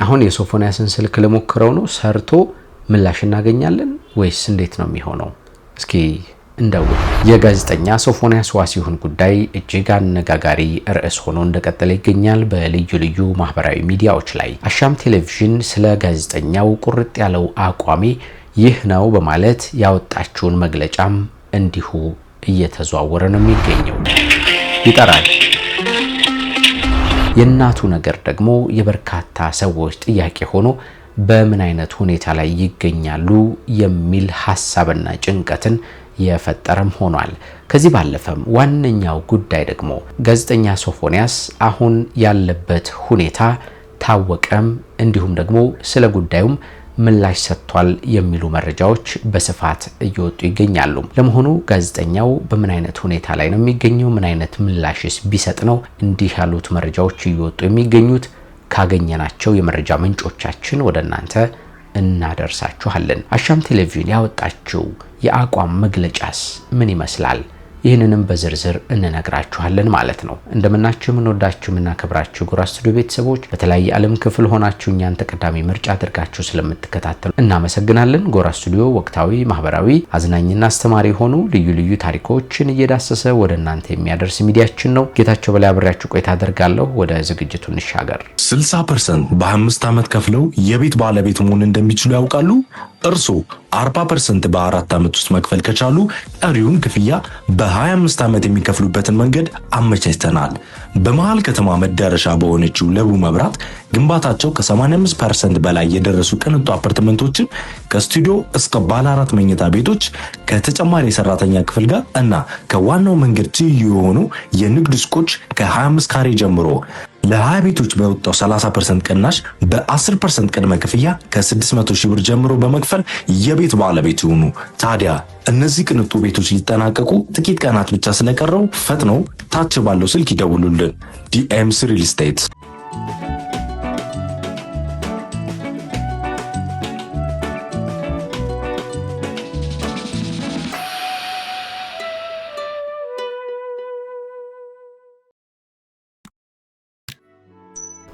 አሁን የሶፎንያስን ስልክ ለሞክረው ነው ሰርቶ ምላሽ እናገኛለን ወይስ እንዴት ነው የሚሆነው? እስኪ እንደው የጋዜጠኛ ሶፎንያስ ዋሲሁን ጉዳይ እጅግ አነጋጋሪ ርዕስ ሆኖ እንደቀጠለ ይገኛል በልዩ ልዩ ማህበራዊ ሚዲያዎች ላይ። አሻም ቴሌቪዥን ስለ ጋዜጠኛው ቁርጥ ያለው አቋሚ ይህ ነው በማለት ያወጣችውን መግለጫም እንዲሁ እየተዘዋወረ ነው የሚገኘው። ይጠራል። የእናቱ ነገር ደግሞ የበርካታ ሰዎች ጥያቄ ሆኖ በምን አይነት ሁኔታ ላይ ይገኛሉ የሚል ሐሳብና ጭንቀትን የፈጠረም ሆኗል። ከዚህ ባለፈም ዋነኛው ጉዳይ ደግሞ ጋዜጠኛ ሶፎንያስ አሁን ያለበት ሁኔታ ታወቀም፣ እንዲሁም ደግሞ ስለ ጉዳዩም ምላሽ ሰጥቷል የሚሉ መረጃዎች በስፋት እየወጡ ይገኛሉ። ለመሆኑ ጋዜጠኛው በምን አይነት ሁኔታ ላይ ነው የሚገኘው? ምን አይነት ምላሽስ ቢሰጥ ነው እንዲህ ያሉት መረጃዎች እየወጡ የሚገኙት? ካገኘናቸው የመረጃ ምንጮቻችን ወደ እናንተ እናደርሳችኋለን። አሻም ቴሌቪዥን ያወጣችው የአቋም መግለጫስ ምን ይመስላል? ይህንንም በዝርዝር እንነግራችኋለን ማለት ነው። እንደምናችሁ ምንወዳችሁ ምናከብራችሁ ጎራ ስቱዲዮ ቤተሰቦች በተለያየ ዓለም ክፍል ሆናችሁ እኛን ተቀዳሚ ምርጫ አድርጋችሁ ስለምትከታተሉ እናመሰግናለን። ጎራ ስቱዲዮ ወቅታዊ፣ ማህበራዊ፣ አዝናኝና አስተማሪ ሆኑ ልዩ ልዩ ታሪኮችን እየዳሰሰ ወደ እናንተ የሚያደርስ ሚዲያችን ነው። ጌታቸው በላይ አብሬያችሁ ቆይታ አደርጋለሁ። ወደ ዝግጅቱ እንሻገር። 60% በ5 ዓመት ከፍለው የቤት ባለቤት መሆን እንደሚችሉ ያውቃሉ? እርሶ 40% በ4 ዓመት ውስጥ መክፈል ከቻሉ ቀሪውን ክፍያ በ25 ዓመት የሚከፍሉበትን መንገድ አመቻችተናል። በመሃል ከተማ መዳረሻ በሆነችው ለቡ መብራት ግንባታቸው ከ85% በላይ የደረሱ ቅንጡ አፓርትመንቶችን ከስቱዲዮ እስከ ባለ 4 መኝታ ቤቶች ከተጨማሪ የሰራተኛ ክፍል ጋር እና ከዋናው መንገድ ትይዩ የሆኑ የንግድ ሱቆች ከ25 ካሬ ጀምሮ ለ20 ቤቶች በወጣው 30% ቅናሽ በ10% ቅድመ ክፍያ ከ600 ሺህ ብር ጀምሮ በመክፈል የቤት ባለቤት ይሁኑ። ታዲያ እነዚህ ቅንጡ ቤቶች ሊጠናቀቁ ጥቂት ቀናት ብቻ ስለቀረው ፈጥነው ታች ባለው ስልክ ይደውሉልን። ዲኤምሲ ሪል ስቴት።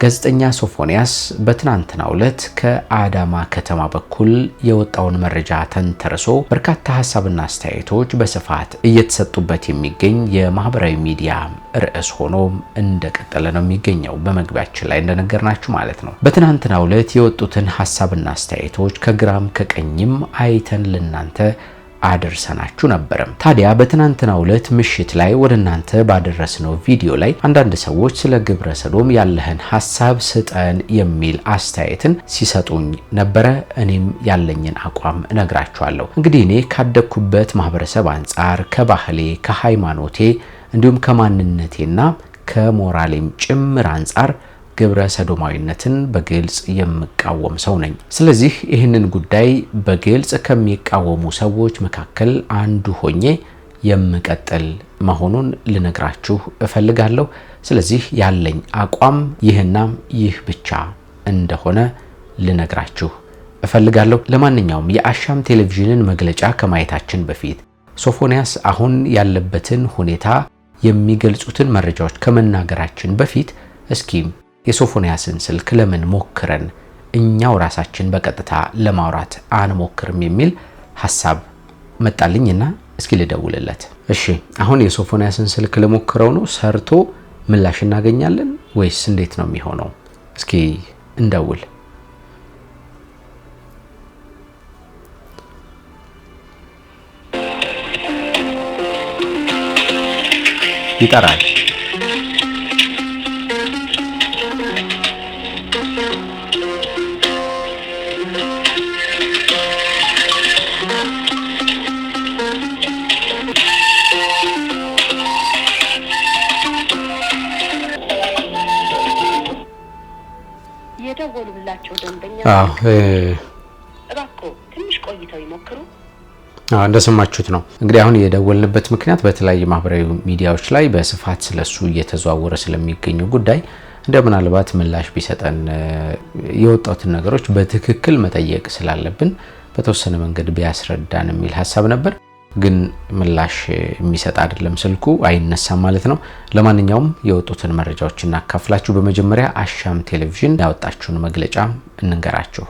ጋዜጠኛ ሶፎንያስ በትናንትናው ዕለት ከአዳማ ከተማ በኩል የወጣውን መረጃ ተንተርሶ በርካታ ሐሳብና አስተያየቶች በስፋት እየተሰጡበት የሚገኝ የማህበራዊ ሚዲያ ርዕስ ሆኖ እንደቀጠለ ነው የሚገኘው። በመግቢያችን ላይ እንደነገርናችሁ ማለት ነው። በትናንትናው ዕለት የወጡትን ሐሳብና አስተያየቶች ከግራም ከቀኝም አይተን ለናንተ አድርሰናችሁ ነበር። ታዲያ በትናንትናው ዕለት ምሽት ላይ ወደ እናንተ ባደረስነው ቪዲዮ ላይ አንዳንድ ሰዎች ስለ ግብረ ሰዶም ያለህን ሐሳብ ስጠን የሚል አስተያየትን ሲሰጡኝ ነበረ። እኔም ያለኝን አቋም እነግራችኋለሁ። እንግዲህ እኔ ካደኩበት ማህበረሰብ አንጻር ከባህሌ፣ ከሃይማኖቴ እንዲሁም ከማንነቴና ከሞራሌም ጭምር አንጻር ግብረ ሰዶማዊነትን በግልጽ የምቃወም ሰው ነኝ። ስለዚህ ይህንን ጉዳይ በግልጽ ከሚቃወሙ ሰዎች መካከል አንዱ ሆኜ የምቀጥል መሆኑን ልነግራችሁ እፈልጋለሁ። ስለዚህ ያለኝ አቋም ይህና ይህ ብቻ እንደሆነ ልነግራችሁ እፈልጋለሁ። ለማንኛውም የአሻም ቴሌቪዥንን መግለጫ ከማየታችን በፊት ሶፎንያስ አሁን ያለበትን ሁኔታ የሚገልጹትን መረጃዎች ከመናገራችን በፊት እስኪ የሶፎንያስን ስልክ ለምን ሞክረን እኛው ራሳችን በቀጥታ ለማውራት አንሞክርም የሚል ሐሳብ መጣልኝና እስኪ ልደውልለት። እሺ አሁን የሶፎንያስን ስልክ ለሞክረው ነው ሰርቶ ምላሽ እናገኛለን ወይስ እንዴት ነው የሚሆነው? እስኪ እንደውል። ይጠራል። የደወሉላቸው ደንበኛ እባክዎ ትንሽ ቆይተው ይሞክሩ። እንደሰማችሁት ነው እንግዲህ አሁን የደወልንበት ምክንያት በተለያዩ ማህበራዊ ሚዲያዎች ላይ በስፋት ስለሱ እየተዘዋወረ ስለሚገኘው ጉዳይ እንደምናልባት ምላሽ ቢሰጠን የወጣቱን ነገሮች በትክክል መጠየቅ ስላለብን በተወሰነ መንገድ ቢያስረዳን የሚል ሐሳብ ነበር። ግን ምላሽ የሚሰጥ አይደለም፣ ስልኩ አይነሳም ማለት ነው። ለማንኛውም የወጡትን መረጃዎች እናካፍላችሁ። በመጀመሪያ አሻም ቴሌቪዥን ያወጣችውን መግለጫ እንንገራችሁ።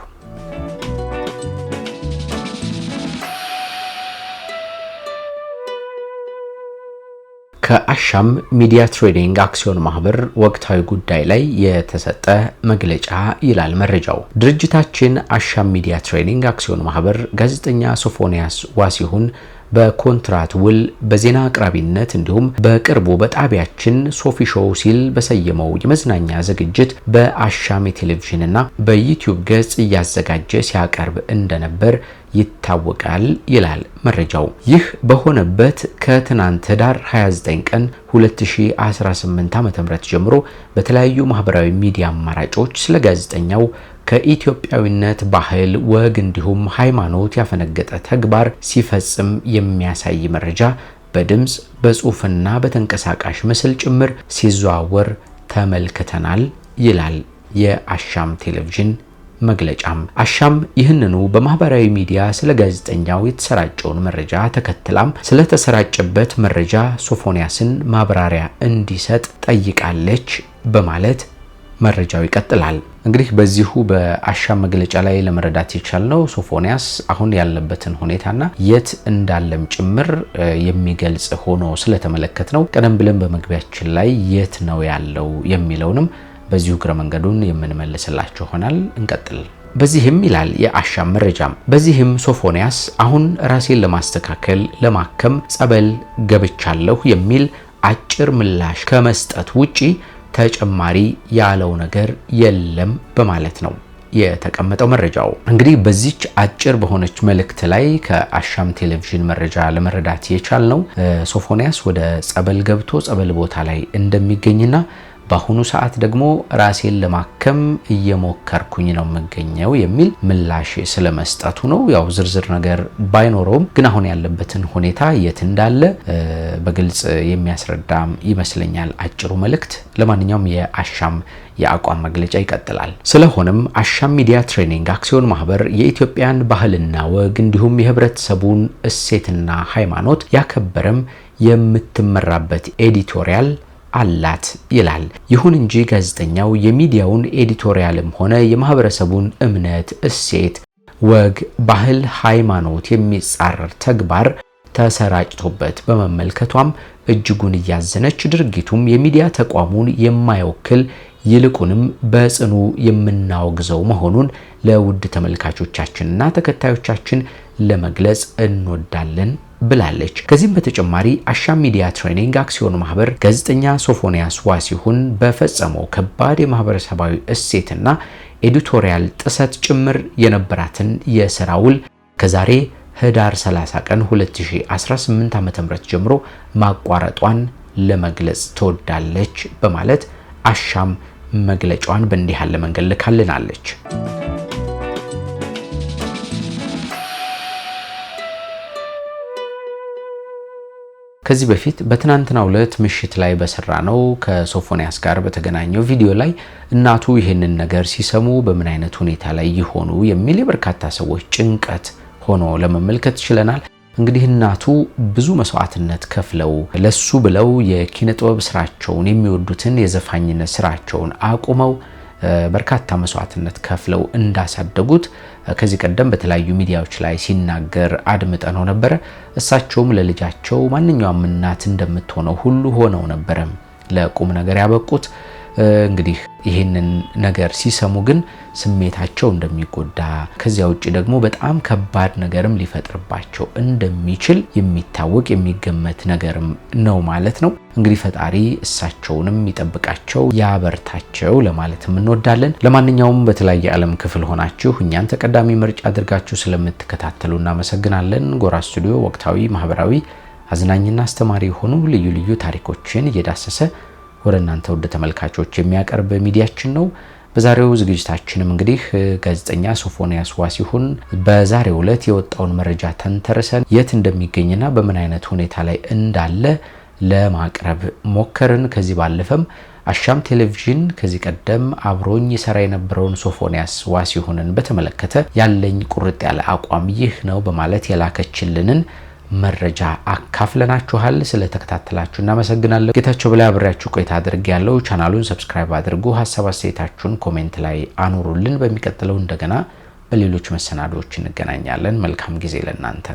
ከአሻም ሚዲያ ትሬዲንግ አክሲዮን ማህበር ወቅታዊ ጉዳይ ላይ የተሰጠ መግለጫ ይላል መረጃው። ድርጅታችን አሻም ሚዲያ ትሬዲንግ አክሲዮን ማህበር ጋዜጠኛ ሶፎንያስ ዋሲሁን በኮንትራት ውል በዜና አቅራቢነት እንዲሁም በቅርቡ በጣቢያችን ሶፊ ሾው ሲል በሰየመው የመዝናኛ ዝግጅት በአሻም ቴሌቪዥንና በዩቲዩብ ገጽ እያዘጋጀ ሲያቀርብ እንደነበር ይታወቃል ይላል መረጃው። ይህ በሆነበት ከትናንት ህዳር 29 ቀን 2018 ዓ.ም ጀምሮ በተለያዩ ማህበራዊ ሚዲያ አማራጮች ስለ ጋዜጠኛው ከኢትዮጵያዊነት ባህል፣ ወግ እንዲሁም ሃይማኖት ያፈነገጠ ተግባር ሲፈጽም የሚያሳይ መረጃ በድምጽ በጽሁፍና በተንቀሳቃሽ ምስል ጭምር ሲዘዋወር ተመልክተናል ይላል የአሻም ቴሌቪዥን መግለጫም። አሻም ይህንኑ በማህበራዊ ሚዲያ ስለ ጋዜጠኛው የተሰራጨውን መረጃ ተከትላም ስለተሰራጨበት መረጃ ሶፎንያስን ማብራሪያ እንዲሰጥ ጠይቃለች በማለት መረጃው ይቀጥላል። እንግዲህ በዚሁ በአሻም መግለጫ ላይ ለመረዳት የቻልነው ሶፎንያስ አሁን ያለበትን ሁኔታና የት እንዳለም ጭምር የሚገልጽ ሆኖ ስለተመለከት ነው። ቀደም ብለን በመግቢያችን ላይ የት ነው ያለው የሚለውንም በዚሁ ግረ መንገዱን የምንመልስላችሁ ይሆናል። እንቀጥል። በዚህም ይላል የአሻም መረጃም፣ በዚህም ሶፎንያስ አሁን ራሴን ለማስተካከል ለማከም ጸበል ገብቻለሁ የሚል አጭር ምላሽ ከመስጠት ውጪ ተጨማሪ ያለው ነገር የለም በማለት ነው የተቀመጠው መረጃው። እንግዲህ በዚች አጭር በሆነች መልእክት ላይ ከአሻም ቴሌቪዥን መረጃ ለመረዳት የቻልነው ሶፎንያስ ወደ ጸበል ገብቶ ጸበል ቦታ ላይ እንደሚገኝና በአሁኑ ሰዓት ደግሞ ራሴን ለማከም እየሞከርኩኝ ነው የምገኘው የሚል ምላሽ ስለመስጠቱ ነው። ያው ዝርዝር ነገር ባይኖረውም ግን አሁን ያለበትን ሁኔታ የት እንዳለ በግልጽ የሚያስረዳም ይመስለኛል አጭሩ መልእክት። ለማንኛውም የአሻም የአቋም መግለጫ ይቀጥላል። ስለሆነም አሻም ሚዲያ ትሬዲንግ አክሲዮን ማህበር የኢትዮጵያን ባህልና ወግ እንዲሁም የህብረተሰቡን እሴትና ሃይማኖት ያከበረም የምትመራበት ኤዲቶሪያል አላት ይላል። ይሁን እንጂ ጋዜጠኛው የሚዲያውን ኤዲቶሪያልም ሆነ የማህበረሰቡን እምነት፣ እሴት፣ ወግ፣ ባህል፣ ሃይማኖት የሚጻረር ተግባር ተሰራጭቶበት በመመልከቷም እጅጉን እያዘነች ድርጊቱም የሚዲያ ተቋሙን የማይወክል ይልቁንም በጽኑ የምናወግዘው መሆኑን ለውድ ተመልካቾቻችንና ተከታዮቻችን ለመግለጽ እንወዳለን ብላለች። ከዚህም በተጨማሪ አሻም ሚዲያ ትሬዲንግ አክሲዮን ማህበር ጋዜጠኛ ሶፎንያስ ዋሲሁን በፈጸመው ከባድ የማህበረሰባዊ እሴትና ኤዲቶሪያል ጥሰት ጭምር የነበራትን የሥራ ውል ከዛሬ ህዳር 30 ቀን 2018 ዓ.ም ጀምሮ ማቋረጧን ለመግለጽ ትወዳለች በማለት አሻም መግለጫዋን በእንዲህ ያለ መንገድ ልካልናለች። ከዚህ በፊት በትናንትናው ዕለት ምሽት ላይ በሰራ ነው ከሶፎንያስ ጋር በተገናኘው ቪዲዮ ላይ እናቱ ይህንን ነገር ሲሰሙ በምን አይነት ሁኔታ ላይ ይሆኑ የሚል የበርካታ ሰዎች ጭንቀት ሆኖ ለመመልከት ችለናል። እንግዲህ እናቱ ብዙ መስዋዕትነት ከፍለው ለሱ ብለው የኪነ ጥበብ ስራቸውን የሚወዱትን የዘፋኝነት ስራቸውን አቁመው በርካታ መስዋዕትነት ከፍለው እንዳሳደጉት ከዚህ ቀደም በተለያዩ ሚዲያዎች ላይ ሲናገር አድምጠነው ነበር። እሳቸውም ለልጃቸው ማንኛውም እናት እንደምትሆነው ሁሉ ሆነው ነበር ለቁም ነገር ያበቁት። እንግዲህ ይህንን ነገር ሲሰሙ ግን ስሜታቸው እንደሚጎዳ ከዚያ ውጪ ደግሞ በጣም ከባድ ነገርም ሊፈጥርባቸው እንደሚችል የሚታወቅ የሚገመት ነገርም ነው ማለት ነው። እንግዲህ ፈጣሪ እሳቸውንም ይጠብቃቸው ያበርታቸው ለማለት እንወዳለን። ለማንኛውም በተለያየ ዓለም ክፍል ሆናችሁ እኛን ተቀዳሚ ምርጫ አድርጋችሁ ስለምትከታተሉ እናመሰግናለን። ጎራ ስቱዲዮ ወቅታዊ፣ ማህበራዊ፣ አዝናኝና አስተማሪ የሆኑ ልዩ ልዩ ታሪኮችን እየዳሰሰ ወደ እናንተ ወደ ተመልካቾች የሚያቀርብ ሚዲያችን ነው። በዛሬው ዝግጅታችንም እንግዲህ ጋዜጠኛ ሶፎንያስ ዋሲሁን በዛሬው ዕለት የወጣውን መረጃ ተንተርሰን የት እንደሚገኝና በምን አይነት ሁኔታ ላይ እንዳለ ለማቅረብ ሞከርን። ከዚህ ባለፈም አሻም ቴሌቪዥን ከዚህ ቀደም አብሮኝ ይሰራ የነበረውን ሶፎንያስ ዋሲሁንን በተመለከተ ያለኝ ቁርጥ ያለ አቋም ይህ ነው በማለት የላከችልንን መረጃ አካፍለናችኋል። ስለተከታተላችሁ እናመሰግናለን። ጌታቸው በላይ አብሬያችሁ ቆይታ አድርጌያለሁ። ቻናሉን ሰብስክራይብ አድርጉ። ሐሳብ አስተያየታችሁን ኮሜንት ላይ አኑሩልን። በሚቀጥለው እንደገና በሌሎች መሰናዶዎች እንገናኛለን። መልካም ጊዜ ለእናንተ።